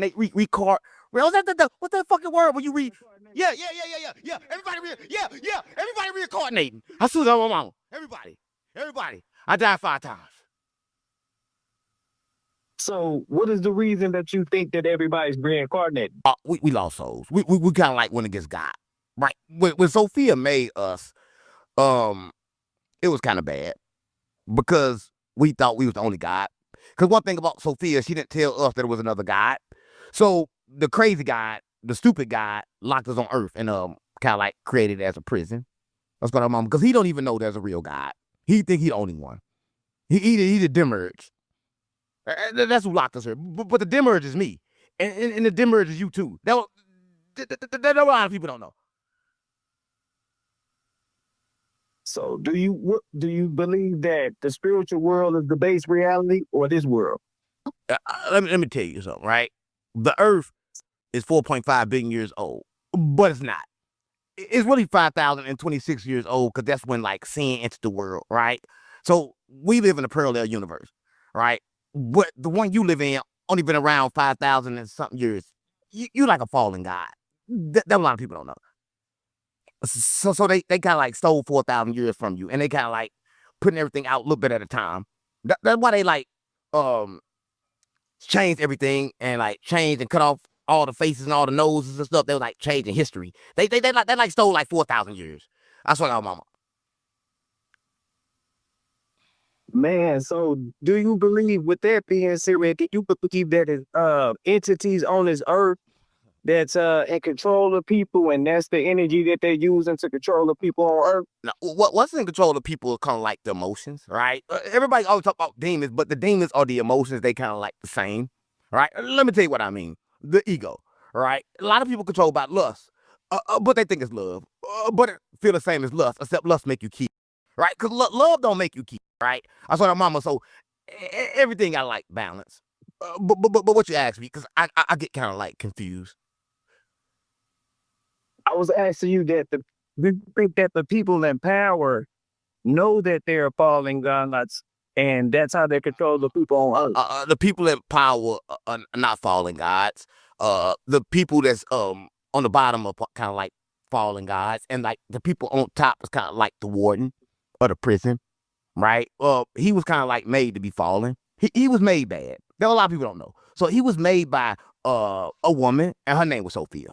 Record. What's what's that fucking word when you read? Yeah. Everybody reincarnating. As soon as I'm on, everybody. I died 5 times. So what is the reason that you think that everybody's reincarnated? We lost souls. We kind of like went against God, right? When Sophia made us, it was kind of bad because we thought we was the only God. Because one thing about Sophia, she didn't tell us that it was another God. So the crazy God, the stupid God, locked us on Earth and kind of like created it as a prison. That's what I'm on, because he don't even know there's a real God. He think he the only one. He the Demiurge. That's who locked us here. But the Demiurge is me, and the Demiurge is you too. That a lot of people don't know. So do you believe that the spiritual world is the base reality or this world? Let me tell you something, right? The Earth is 4.5 billion years old, but it's not. It's really 5,026 years old, because that's when like sin entered the world, right? So we live in a parallel universe, right? But the one you live in only been around 5,000 and something years. You like a fallen god. That a lot of people don't know. So they kind of like stole 4,000 years from you, and they kind of like putting everything out a little bit at a time. That's why they like changed everything and like changed and cut off all the faces and all the noses and stuff. They were like changing history. They like stole like 4,000 years. That's what our mama. Man, so do you believe, with that being said, do you believe that entities on this earth that's in control of people, and that's the energy that they're using to control the people on earth? Now, what's in control of people is kind of like the emotions, right? Everybody always talk about demons, but the demons are the emotions. They kind of like the same, right? Let me tell you what I mean. The ego, right? A lot of people control about lust, but they think it's love, but it feel the same as lust, except lust make you keep, right? Because love don't make you keep, right? I saw that mama. So everything got like balance. But what you asked me, because I get kind of like confused. I was asking you that do you think that the people in power know that they're fallen gods, and that's how they control the people on earth? The people in power are not fallen gods. The people that's on the bottom are kind of like fallen gods, and like the people on top is kind of like the warden of the prison, right? He was kind of like made to be fallen. He was made bad. There a lot of people don't know. So he was made by a woman, and her name was Sophia.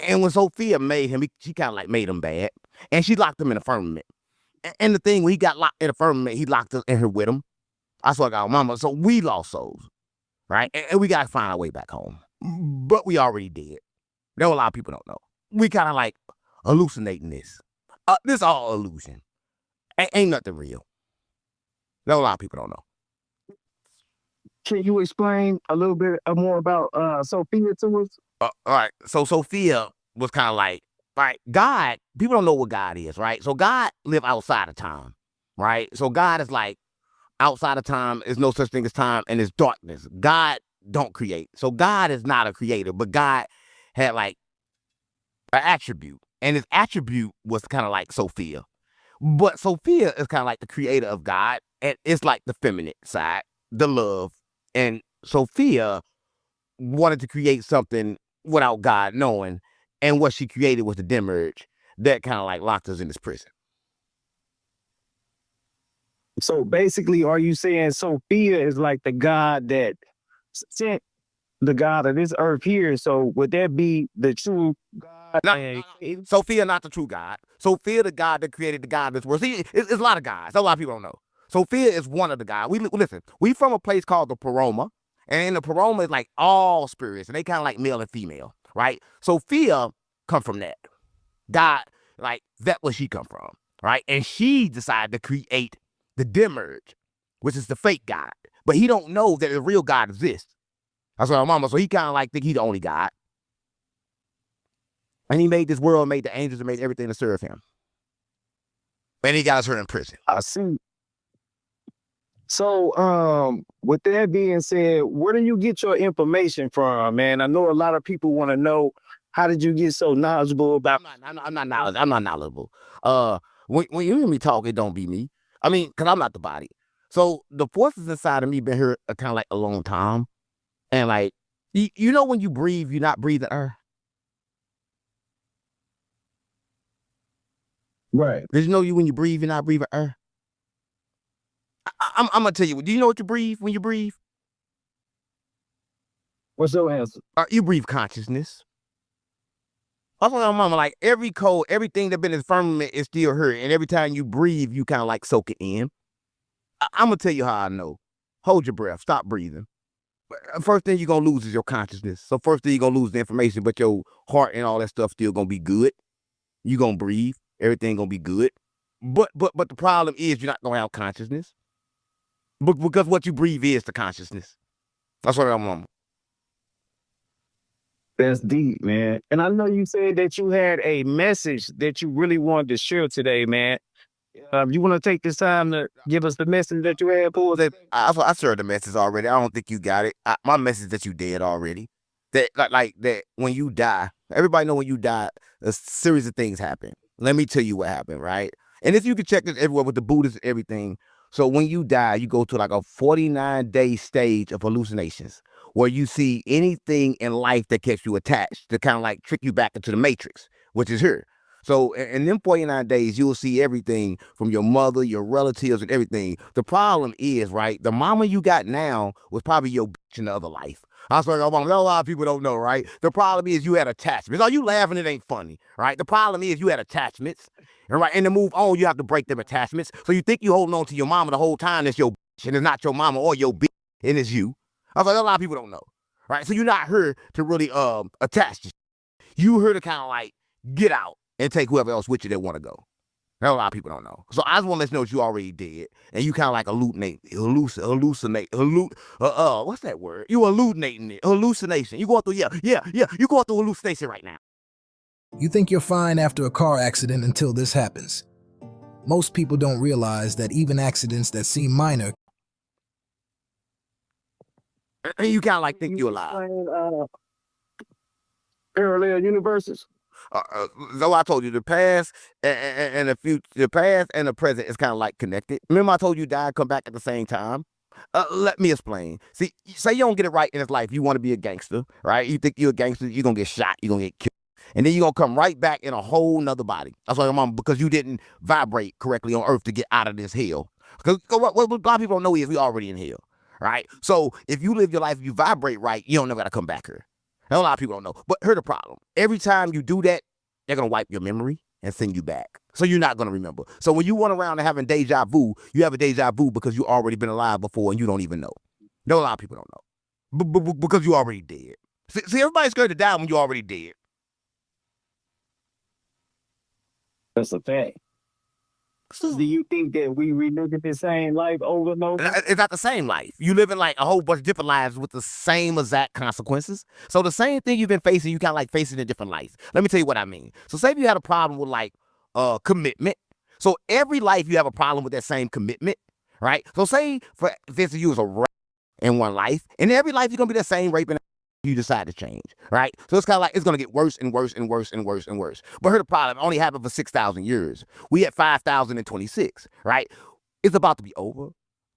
And when Sophia made him, she kind of like made him bad, and she locked him in a firmament. And the thing, when he got locked in a firmament, he locked us in her with him. I swear to God, mama. So we lost souls, right? And we got to find our way back home. But we already did. There a lot of people don't know. We kind of like hallucinating this. This all illusion. Ain't nothing real. There a lot of people don't know. Can you explain a little bit more about Sophia to us? All right. So Sophia was kind of like God. People don't know what God is, right? So God live outside of time, right? So God is like outside of time. Is no such thing as time, and it's darkness. God don't create. So God is not a creator, but God had like an attribute, and his attribute was kind of like Sophia. But Sophia is kind of like the creator of God, and it's like the feminine side, the love. And Sophia wanted to create something without God knowing, and what she created was the Demiurge that kind of like locked us in this prison. So basically, are you saying Sophia is like the god that sent the god of this earth here? So would that be the true God? No. Sophia, not the true God. Sophia, the God that created the God of this world. See, it's a lot of gods. A lot of people don't know. Sophia is one of the gods. Listen. We from a place called the Paroma, and the Paroma is like all spirits, and they kind of like male and female, right? Sophia come from that. God, like that where she come from, right? And she decided to create the Demiurge, which is the fake God. But he don't know that the real God exists. That's what our mama. So he kind of like think he the only God. And he made this world, made the angels, and made everything to serve him. And he got us her in prison. I see. So, with that being said, where do you get your information from, man? I know a lot of people want to know, how did you get so knowledgeable about? I'm not knowledgeable. When you hear me talk, it don't be me. I mean, because I'm not the body. So the forces inside of me been here kind of like a long time. And like You know when you breathe, you're not breathing air. Right. Did you know when you breathe, you're not breathing air? I'm gonna tell you. Do you know what you breathe when you breathe? What's your answer? You breathe consciousness. That's what I'm mama like. Every code, everything that been in the firmament is still here, and every time you breathe, you kind of like soak it in. I'm gonna tell you how I know. Hold your breath. Stop breathing. First thing you're gonna lose is your consciousness. So first thing you're gonna lose the information, but your heart and all that stuff still gonna be good. You gonna breathe. Everything gonna be good. But the problem is you're not gonna have consciousness. Because what you breathe is the consciousness. That's what I'm on. That's deep, man. And I know you said that you had a message that you really wanted to share today, man. You want to take this time to give us the message that you had for us? I shared the message already. I don't think you got it. My message that you did already. That like that when you die, everybody know when you die, a series of things happen. Let me tell you what happened, right? And if you can check this everywhere with the Buddhists and everything. So when you die, you go to like a 49-day stage of hallucinations where you see anything in life that keeps you attached to kind of like trick you back into the matrix, which is here. So in them 49 days, you'll see everything from your mother, your relatives, and everything. The problem is, right, the mama you got now was probably your bitch in the other life. I was like, oh, mama, a lot of people don't know, right? The problem is you had attachments. Are you laughing? It ain't funny, right? The problem is you had attachments, and right, and to move on, you have to break them attachments. So you think you holding on to your mama the whole time, it's your bitch, and it's not your mama or your bitch, and it's you. I was like, a lot of people don't know, right? So you're not here to really attach. You here to kind of like get out and take whoever else with you that want to go. That a lot of people don't know. So I just want to let you know what you already did, and you kind of like what's that word? You hallucinating it, hallucination. You going through, you going through hallucination right now. You think you're fine after a car accident until this happens. Most people don't realize that even accidents that seem minor. And you kind of like think you're alive. Parallel universes. So I told you the past and the future, the past and the present is kind of like connected. Remember I told you die and come back at the same time? Let me explain. See, say you don't get it right in this life, you want to be a gangster, right? You think you're a gangster, you're going to get shot, you're going to get killed. And then you're going to come right back in a whole nother body. That's what I'm on, because you didn't vibrate correctly on earth to get out of this hell. Because what a lot of people don't know is we already in hell, right? So if you live your life, you vibrate right, you don't never got to come back here. A lot of people don't know. But here's the problem. Every time you do that, they're going to wipe your memory and send you back. So you're not going to remember. So when you run around and having deja vu, you have a deja vu because you already been alive before and you don't even know. No, a lot of people don't know. Because you already dead. See, everybody's scared to die when you already dead. That's a fact. So do you think that we relive the same life over and over? It's not the same life. You live in like a whole bunch of different lives with the same exact consequences. So the same thing you've been facing, you kind of like facing in different life. Let me tell you what I mean. So say if you had a problem with like commitment. So every life you have a problem with that same commitment, right? So say for instance you was a rape in one life, and every life you're gonna be the same raping. You decide to change, right? So it's kind of like it's going to get worse and worse and worse and worse and worse. But here's the problem. It only happened for 6,000 years. We at 5,026, right? It's about to be over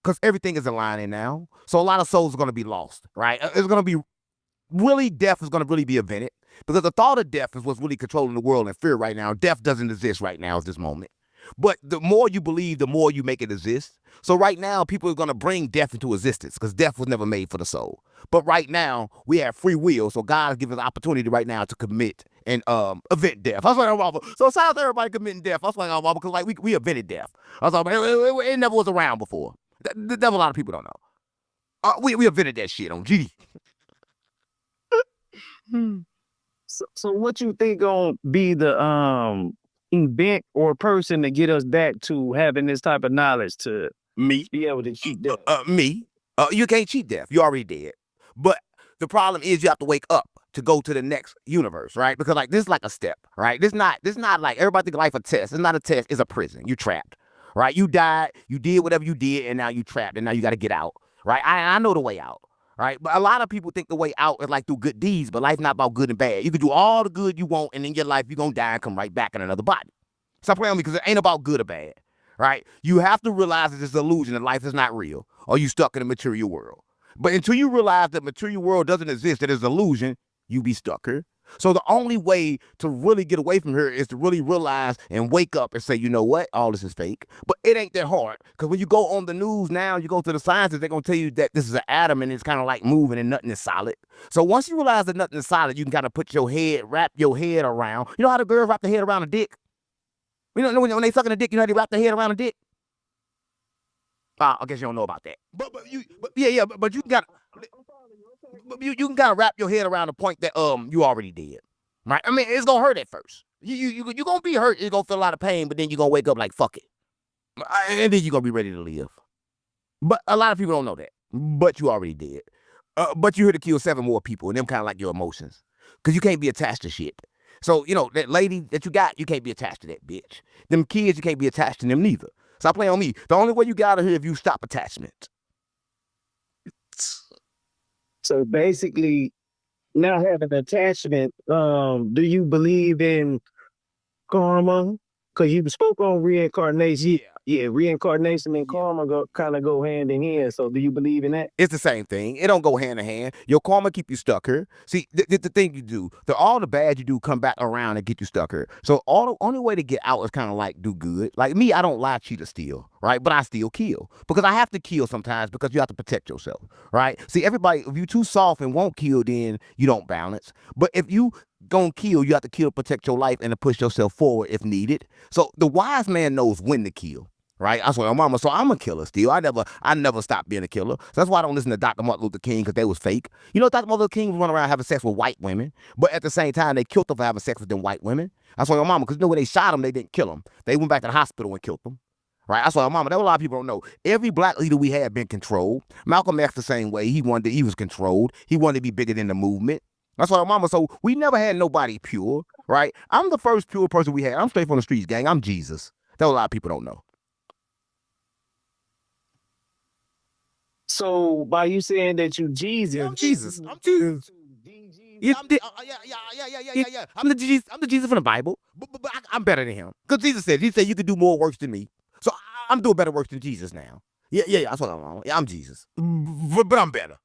because everything is aligning now. So a lot of souls are going to be lost, right? It's going to be really, death is going to really be invented because the thought of death is what's really controlling the world and fear right now. Death doesn't exist right now at this moment. But the more you believe, the more you make it exist. So right now, people are going to bring death into existence because death was never made for the soul. But right now, we have free will. So God has given us opportunity right now to commit and event death. I was like, oh, so it's how's everybody committing death? I was like, oh, because like we invented death. I was like, it never was around before. That a lot of people don't know. We invented that shit on GD. So what you think gonna be the event or person to get us back to having this type of knowledge to me be able to cheat death? Me. You can't cheat death. You already dead. But the problem is you have to wake up to go to the next universe, right? Because like this is like a step, right? This not like everybody think life a test. It's not a test. It's a prison. You trapped, right? You died. You did whatever you did, and now you trapped, and now you got to get out, right? I know the way out. Right, but a lot of people think the way out is like through good deeds, but life's not about good and bad. You can do all the good you want, and in your life you're gonna die and come right back in another body. Stop playing with me because it ain't about good or bad. Right? You have to realize that it's an illusion and life is not real, or you stuck in a material world. But until you realize that material world doesn't exist, that it's illusion, you be stuck here. So the only way to really get away from here is to really realize and wake up and say, you know what, all this is fake. But it ain't that hard, because when you go on the news now, you go to the sciences, they're gonna tell you that this is an atom and it's kind of like moving and nothing is solid. So once you realize that nothing is solid, you can kind of put your head, wrap your head around. You know how the girls wrap their head around a dick? You know when they sucking a dick, you know how they wrap their head around a dick? I guess you don't know about that. But you got you can kind of wrap your head around the point that you already did, right? I mean, it's gonna hurt at first. You gonna be hurt. You're gonna feel a lot of pain, but then you're gonna wake up like fuck it, and then you're gonna be ready to live. But a lot of people don't know that. But you already did. But you're here to kill 7 more people, and them kind of like your emotions, because you can't be attached to shit. So you know that lady that you got, you can't be attached to that bitch. Them kids, you can't be attached to them neither. Stop playing on me. The only way you get out of here if you stop attachment. So basically, not having attachment, do you believe in karma? Because you spoke on reincarnation. Yeah, reincarnation and karma kind of go hand in hand. So do you believe in that? It's the same thing. It don't go hand in hand. Your karma keep you stuck here. See, the thing you do, all the bad you do come back around and get you stuck here. So all the only way to get out is kind of like do good. Like me, I don't lie, cheat, or steal, right? But I still kill because I have to kill sometimes because you have to protect yourself, right? See, everybody, if you too soft and won't kill, then you don't balance. But if you gonna kill, you have to kill to protect your life and to push yourself forward if needed. So the wise man knows when to kill. Right, I swear, mama. So I'm a killer still. I never stopped being a killer. So that's why I don't listen to Dr. Martin Luther King, because they was fake. You know, Dr. Martin Luther King was running around having sex with white women, but at the same time they killed him for having sex with them white women. I swear, mama, because you know when they shot him, they didn't kill him. They went back to the hospital and killed him. Right, I swear, mama. That a lot of people don't know. Every black leader we had been controlled. Malcolm X the same way. He was controlled. He wanted to be bigger than the movement. That's why, mama. So we never had nobody pure. Right, I'm the first pure person we had. I'm straight from the streets, gang. I'm Jesus. That a lot of people don't know. So by you saying that you Jesus, I'm Jesus. I'm Jesus. Yeah, I'm the Jesus. I'm the Jesus from the Bible, but I'm better than him, because Jesus said you could do more works than me. So I'm doing better works than Jesus now. Yeah. That's what I'm on. Yeah, I'm Jesus, but I'm better.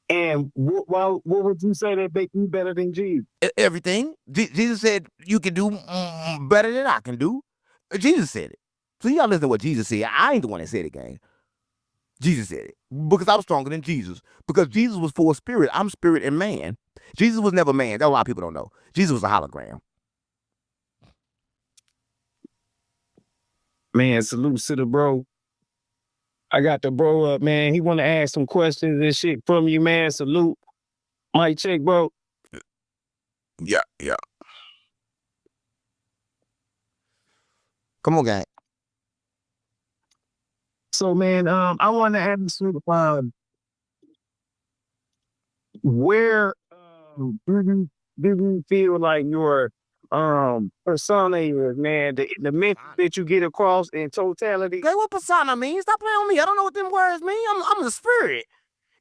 And what would you say that make you better than Jesus? Everything. Jesus said you can do better than I can do. Jesus said it. So you gotta listen to what Jesus said. I ain't the one that said it, gang. Jesus said it, because I was stronger than Jesus. Because Jesus was full of spirit. I'm spirit and man. Jesus was never man. That a lot of people don't know. Jesus was a hologram. Man, salute to the bro. I got the bro up, man. He want to ask some questions and shit from you, man. Salute. Mic check, bro. Yeah. Come on, gang. So, man, I want to ask you, where do you feel like your persona is, man? The message that you get across in totality. Gang, what persona mean? Stop playing on me. I don't know what them words mean. I'm the spirit,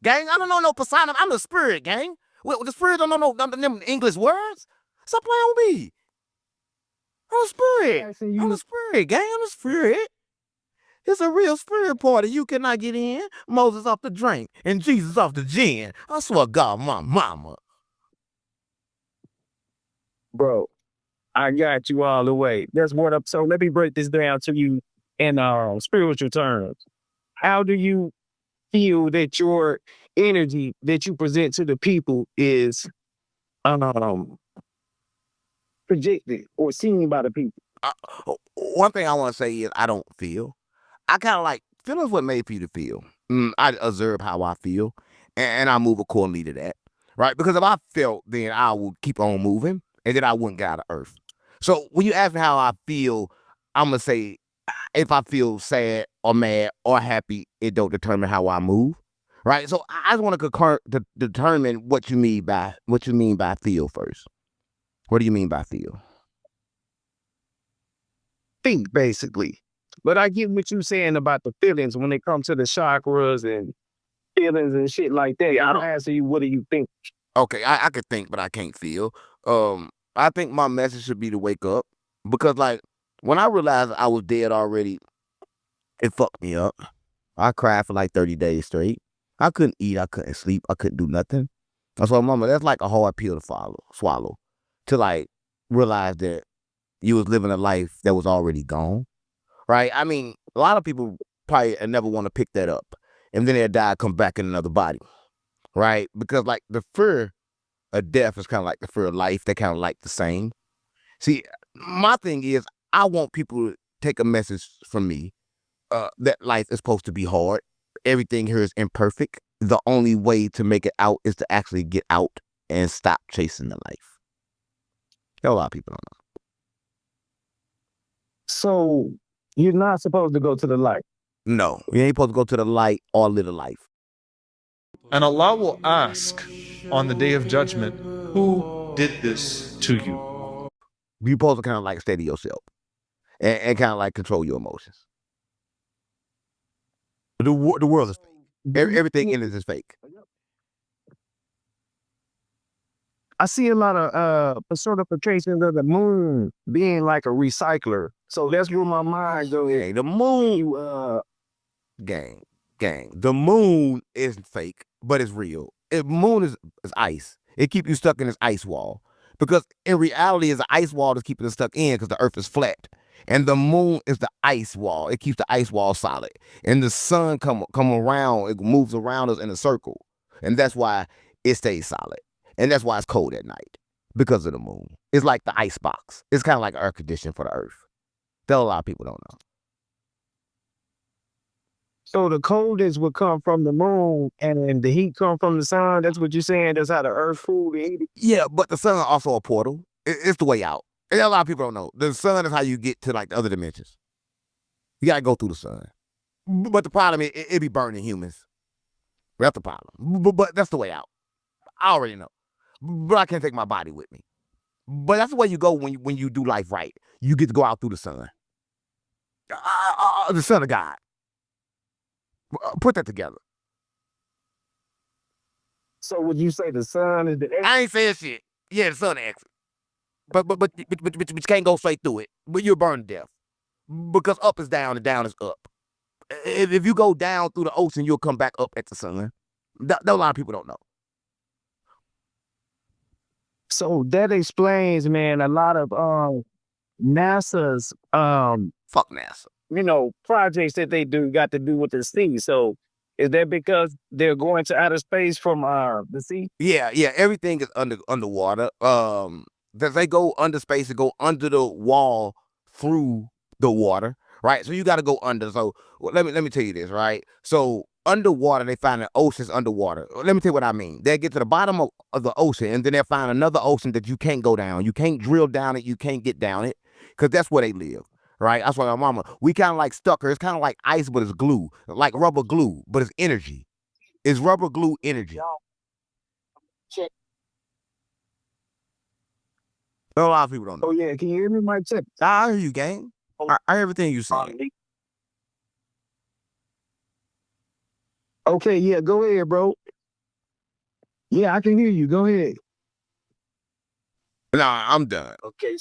gang. I don't know no persona. I'm the spirit, gang. The spirit don't know no them English words. Stop playing on me. I'm the spirit. I'm the spirit, gang. I'm the spirit. It's a real spirit party. You cannot get in. Moses off the drink and Jesus off the gin. I swear God, my mama. Bro, I got you all the way. That's what up. So let me break this down to you in spiritual terms. How do you feel that your energy that you present to the people is projected or seen by the people? One thing I want to say is I don't feel. I kind of like feelings what made people feel. I observe how I feel, and I move accordingly to that, right? Because if I felt, then I would keep on moving, and then I wouldn't get out of Earth. So when you ask me how I feel, I'm gonna say if I feel sad or mad or happy, it don't determine how I move, right? So I just want to determine what you mean by feel first. What do you mean by feel? Think, basically. But I get what you're saying about the feelings when it comes to the chakras and feelings and shit like that. I don't ask you, what do you think? Okay, I could think, but I can't feel. I think my message should be to wake up, because like when I realized I was dead already, it fucked me up. I cried for like 30 days straight. I couldn't eat. I couldn't sleep. I couldn't do nothing. I told mama, that's like a hard pill to swallow, to like realize that you was living a life that was already gone, right? I mean, a lot of people probably never want to pick that up, and then they die, come back in another body, right? Because like the fear of death is kind of like the fear of life. They kind of like the same. See, my thing is, I want people to take a message from me that life is supposed to be hard. Everything here is imperfect. The only way to make it out is to actually get out and stop chasing the life. A lot of people don't know. So you're not supposed to go to the light. No, you ain't supposed to go to the light or live a life. And Allah will ask on the day of judgment, who did this to you? You're supposed to kind of like steady yourself and kind of like control your emotions. The world is fake. Everything in it is fake. I see a lot of personifications of the moon being like a recycler. So that's where my mind goes. Hey, the moon, gang. The moon isn't fake, but it's real. Moon is ice. It keep you stuck in this ice wall. Because in reality, it's an ice wall that's keeping us stuck in because the earth is flat. And the moon is the ice wall. It keeps the ice wall solid. And the sun come around, it moves around us in a circle. And that's why it stays solid. And that's why it's cold at night. Because of the moon. It's like the ice box. It's kind of like air conditioning for the earth. That a lot of people don't know. So the coldest would come from the moon and the heat come from the sun. That's what you're saying. That's how the earth cool the heat. Yeah, but the sun is also a portal. It's the way out. And a lot of people don't know. The sun is how you get to like the other dimensions. You gotta go through the sun. But the problem is it be burning humans. That's the problem. But that's the way out. I already know. But I can't take my body with me. But that's the way you go when you do life right. You get to go out through the sun. The son of God. Put that together. So would you say the sun is the exit? I ain't saying shit. Yeah, the sun exit. But you can't go straight through it. But you're burned to death. Because up is down and down is up. If you go down through the ocean, you'll come back up at the sun. That a lot of people don't know. So that explains, man, a lot of NASA's Fuck NASA. Projects that they do got to do with the sea. So is that because they're going to outer space from the sea? Yeah. Everything is underwater. They go under space and go under the wall through the water, right? So you got to go under. So let me tell you this, right? So underwater, they find the oceans underwater. Let me tell you what I mean. They get to the bottom of the ocean, and then they find another ocean that you can't go down. You can't drill down it. You can't get down it, because that's where they live. Right, that's why my mama. We kind of like stuck her. It's kind of like ice, but it's glue, like rubber glue, but it's energy. It's rubber glue energy. Check. A lot of people don't know. Oh yeah, can you hear me, Mike? Check. I hear you, gang. I hear everything you saying. Okay, yeah, go ahead, bro. Yeah, I can hear you. Go ahead. Nah, I'm done. Okay.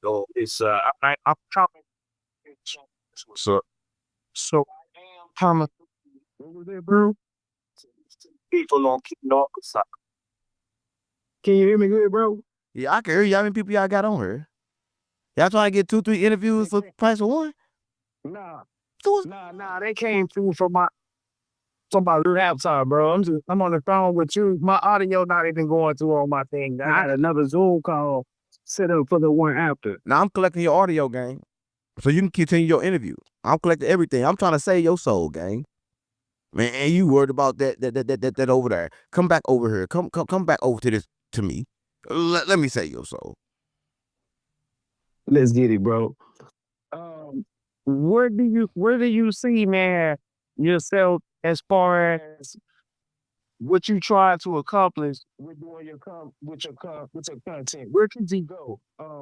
So it's I'm coming. What's up? So I am coming. What was that, bro? People don't keep north side. Can you hear me good, bro? Yeah, I can hear you. How many people y'all got on here? Y'all trying to get 2-3 interviews for price of one? Nah. They came through from my laptop, bro. I'm on the phone with you. My audio not even going through on my thing. I had another Zoom call set up for the one after. Now I'm collecting your audio, gang, so you can continue your interview. I'm collecting everything. I'm trying to save your soul, gang. Man, and you worried about that over there? Come back over here. Come back over to me. Let me save your soul. Let's get it, bro. Where do you see, man, yourself as far as what you try to accomplish with doing your content? Where can you go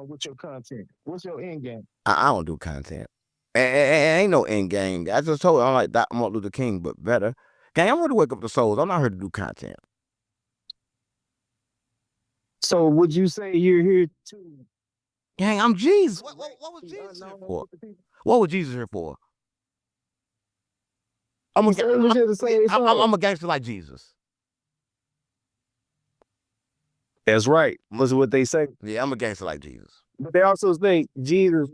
with your content? What's your end game? I don't do content. Ain't no end game. I just told you I'm like Martin Luther King, but better. Gang, I'm here to wake up the souls. I'm not here to do content. So would you say you're here to? Gang, I'm Jesus. What was Jesus here for? What was Jesus here for? I'm I'm a gangster like Jesus. That's right. That's what they say. Yeah, I'm a gangster like Jesus. But they also say Jesus